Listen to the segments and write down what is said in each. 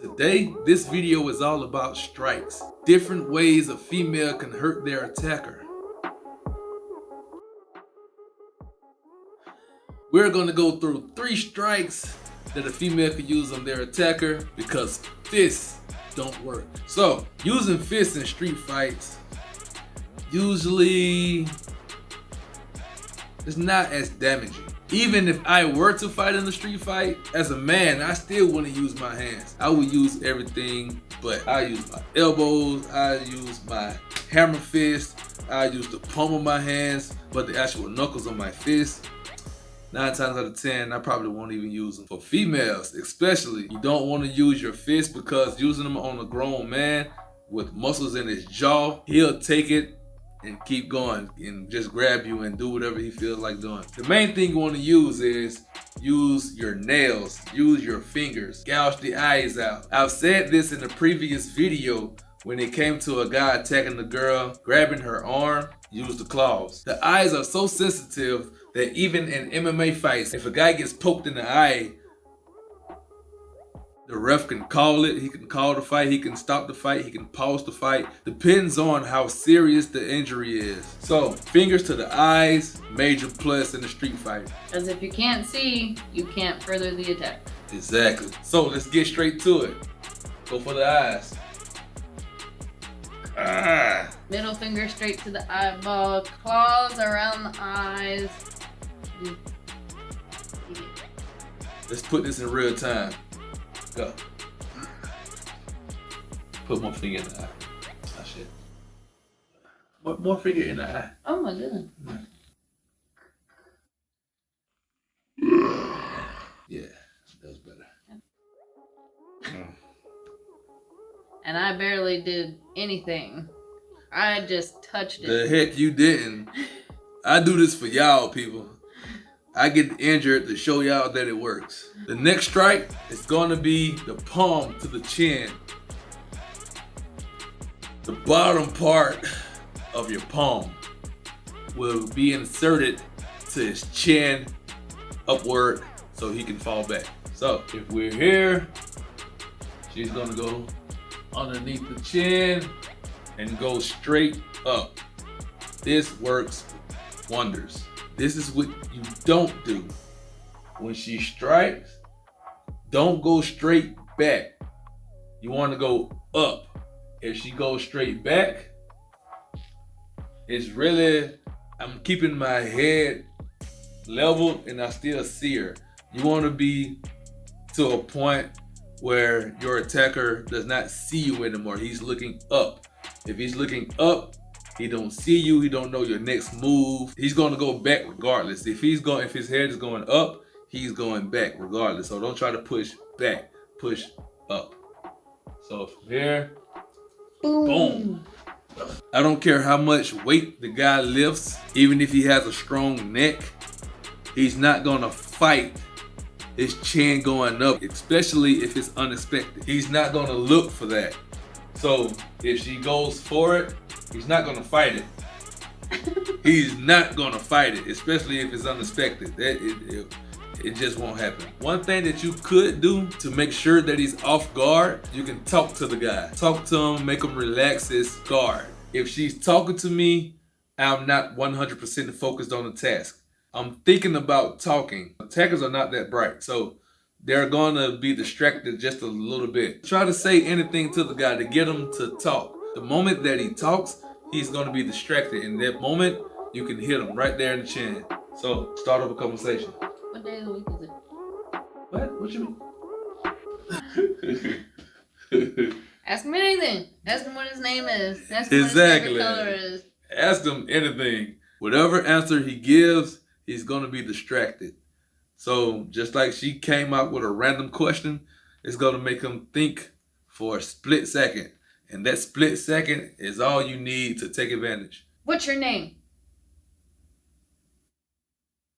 Today, this video is all about strikes. Different ways a female can hurt their attacker. We're gonna go through 3 strikes that a female could use on their attacker because fists don't work. So, using fists in street fights, usually it's not as damaging. Even if I were to fight in the street fight, as a man, I still wouldn't use my hands. I would use everything, but I use my elbows, I use my hammer fist, I use the palm of my hands, but the actual knuckles on my fist, 9 times out of 10, I probably won't even use them. For females, especially, you don't want to use your fist because using them on a grown man with muscles in his jaw, he'll take it and keep going and just grab you and do whatever he feels like doing. The main thing you want to use is use your nails, use your fingers, gouge the eyes out. I've said this in the previous video when it came to a guy attacking the girl, grabbing her arm, use the claws. The eyes are so sensitive that even in MMA fights, if a guy gets poked in the eye, the ref can call it, he can call the fight, he can stop the fight, he can pause the fight. Depends on how serious the injury is. So, fingers to the eyes, major plus in the street fight. As if you can't see, you can't further the attack. Exactly. So, let's get straight to it. Go for the eyes. Middle finger straight to the eyeball, claws around the eyes. Let's put this in real time. Go. Put more finger in the eye. Oh shit. More finger in the eye. Oh my goodness. Yeah, that was better. And I barely did anything. I just touched it. The heck you didn't. I do this for y'all people. I get injured to show y'all that it works. The next strike is gonna be the palm to the chin. The bottom part of your palm will be inserted to his chin upward so he can fall back. So if we're here, she's gonna go underneath the chin and go straight up. This works wonders. This is what you don't do. When she strikes, don't go straight back. You want to go up. If she goes straight back, it's really, I'm keeping my head level and I still see her. You want to be to a point where your attacker does not see you anymore. He's looking up. If he's looking up, he don't see you, he don't know your next move. He's gonna go back regardless. If his head is going up, he's going back regardless. So don't try to push back, push up. So from here, boom. I don't care how much weight the guy lifts, even if he has a strong neck, he's not gonna fight his chin going up, especially if it's unexpected. He's not gonna look for that. So if she goes for it, he's not gonna fight it. He's not gonna fight it, especially if it's unexpected. It just won't happen. One thing that you could do to make sure that he's off guard, you can talk to the guy. Talk to him, make him relax his guard. If she's talking to me, I'm not 100% focused on the task. I'm thinking about talking. Attackers are not that bright, so they're gonna be distracted just a little bit. Try to say anything to the guy to get him to talk. The moment that he talks, he's gonna be distracted. In that moment, you can hit him right there in the chin. So, start up a conversation. What day of the week is it? What? What you mean? Ask him anything. Ask him what his name is. Ask him exactly. what his favorite color is. Ask him anything. Whatever answer he gives, he's gonna be distracted. So just like she came out with a random question, it's gonna make him think for a split second. And that split second is all you need to take advantage. What's your name?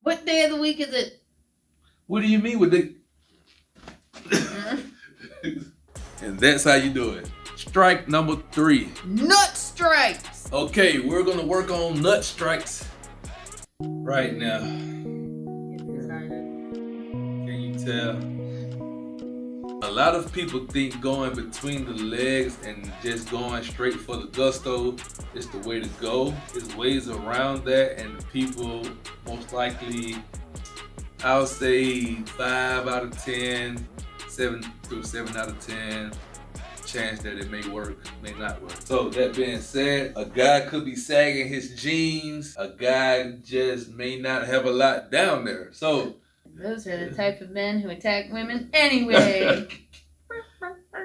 What day of the week is it? What do you mean with the... And that's how you do it. Strike number 3. Nut strikes! Okay, we're gonna work on nut strikes right now. Can you tell? a lot of people think going between the legs and just going straight for the gusto is the way to go. There's ways around that, and people most likely, I'll say 5 out of 10, 7 out of 10 chance that it may work, may not work. So that being said, a guy could be sagging his jeans. A guy just may not have a lot down there. So those are the type of men who attack women anyway.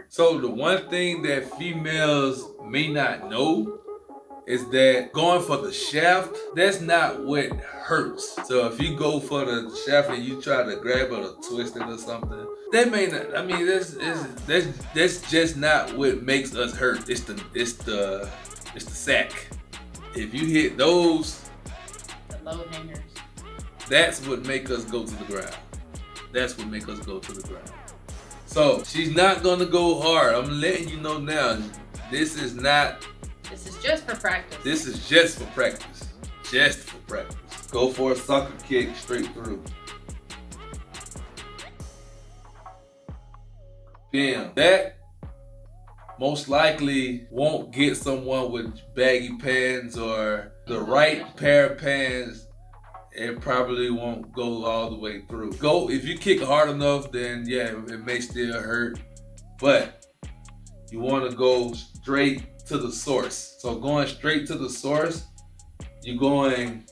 So the one thing that females may not know is that going for the shaft, that's not what hurts. So if you go for the shaft and you try to grab it or twist it or something, that may not, I mean, that's just not what makes us hurt. It's the sack. If you hit those, the low hangers, that's what make us go to the ground. That's what make us go to the ground. So she's not gonna go hard. I'm letting you know now. This is just for practice. This is just for practice. Just for practice. Go for a soccer kick straight through. Bam. That most likely won't get someone with baggy pants or the right pair of pants. It probably won't go all the way through. If you kick hard enough, then yeah, it may still hurt. But you want to go straight to the source. So going straight to the source, you're going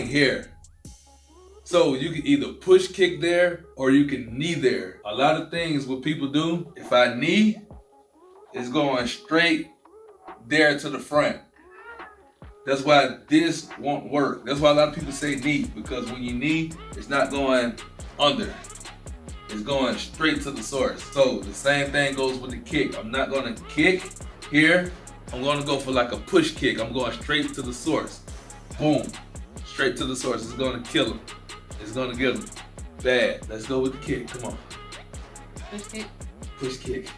here. So you can either push kick there or you can knee there. A lot of things what people do, if I knee, it's going straight there to the front. That's why this won't work. That's why a lot of people say knee, because when you knee, it's not going under. It's going straight to the source. So the same thing goes with the kick. I'm not gonna kick here. I'm gonna go for like a push kick. I'm going straight to the source. Boom. Straight to the source. It's gonna kill him. It's gonna get him. Bad. Let's go with the kick. Come on. Push kick. Push kick.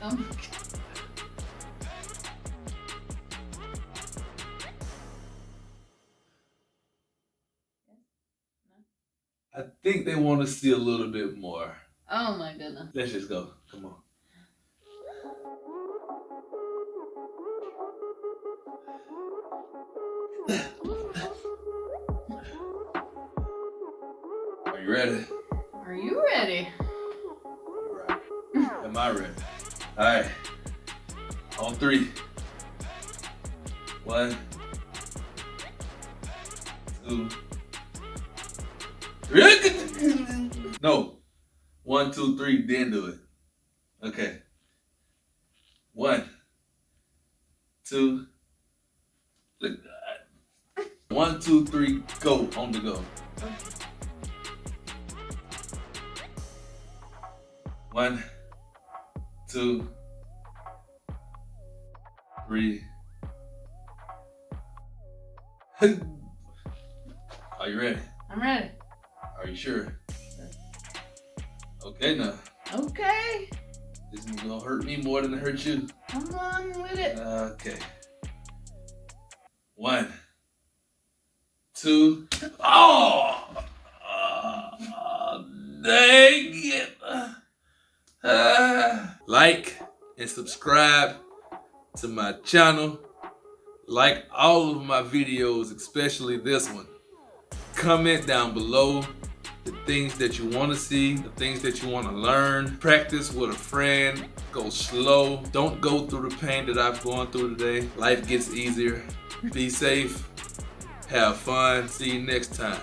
I think they want to see a little bit more. Oh my goodness. Let's just go. Come on. Are you ready? Are you ready? Right. Am I ready? All right. On 3. 1, 2. No. 1, 2, 3, then do it. Okay. 1, 2. 1, 2, 3, go. On the go. 1, 2, 3. Are you ready? I'm ready. Are you sure? Okay now. Okay. This is gonna hurt me more than it hurt you. Come on with it. Okay. 1, 2. Oh! Dang it. Like and subscribe to my channel. Like all of my videos, especially this one. Comment down below the things that you want to see, the things that you want to learn. Practice with a friend. Go slow. Don't go through the pain that I've gone through today. Life gets easier. Be safe. Have fun. See you next time.